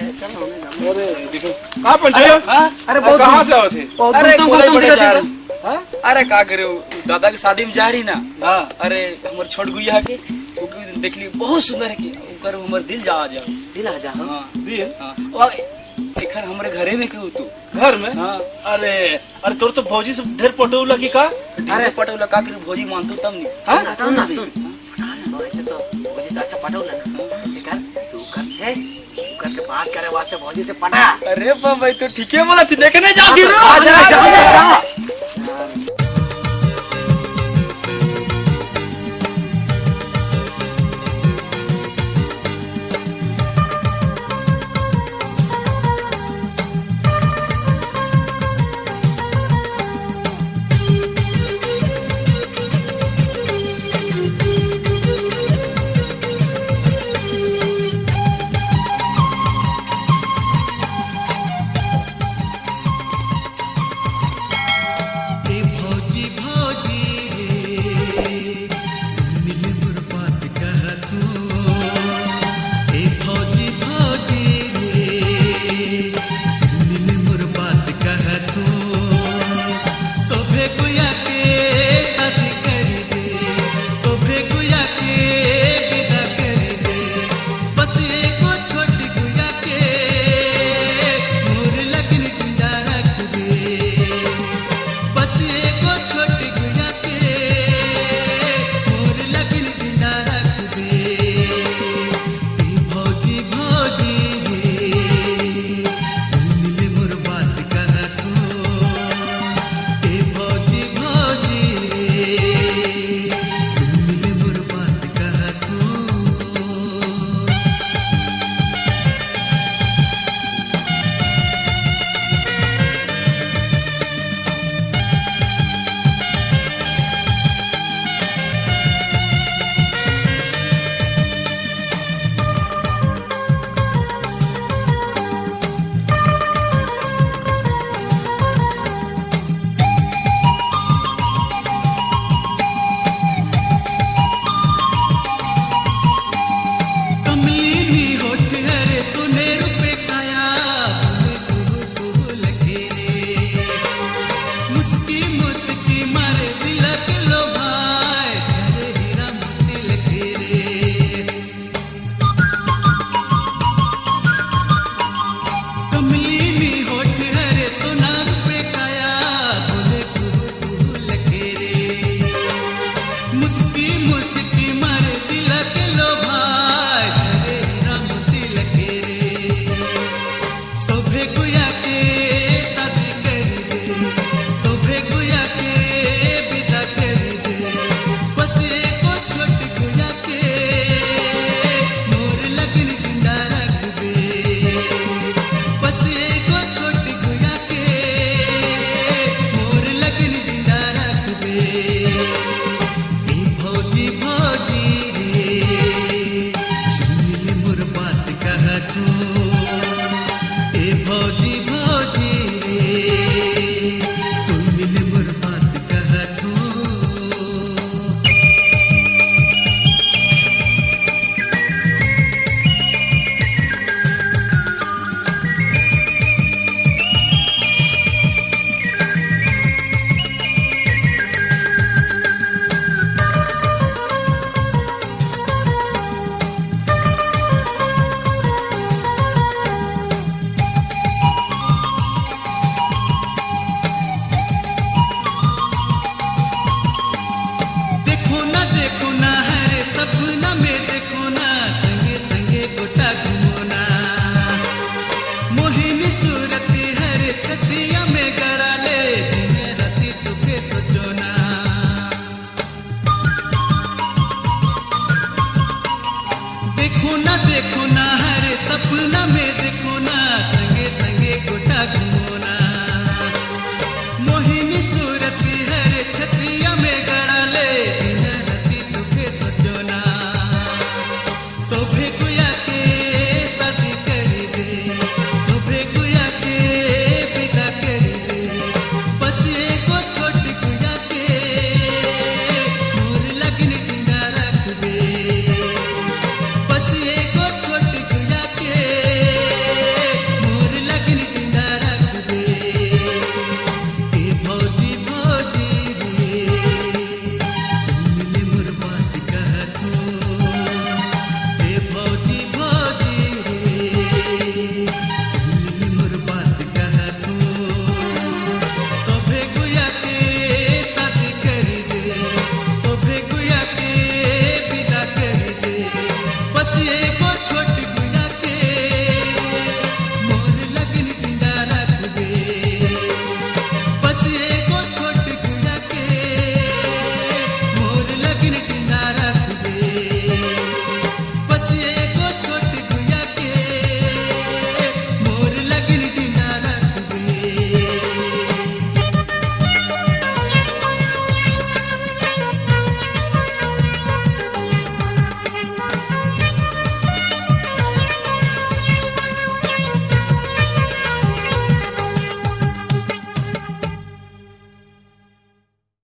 अरे देखो कहाँ पंचायत? अरे बहुत कहाँ से आए थे? अरे अरे का करे दादा की शादी में जा रही ना। अरे हमर छोट गुइया के देखली बहुत सुंदर है कि ओकर हमर दिल जा दिल आ जा। हां दिल और एखन हमरे घरे में केहू तू घर में? हां अरे अरे तोर तो भौजी से ढेर पटौला की का? अरे पटौला का के भौजी मानतो तब नहीं। हां सुन तो ऐसे तो भौजी से अच्छा पटौला ना कर तू करते करके बात करे वास्ते भौजी से पटा। अरे भाई तो ठीक है बोला तू देखने जा दी रे।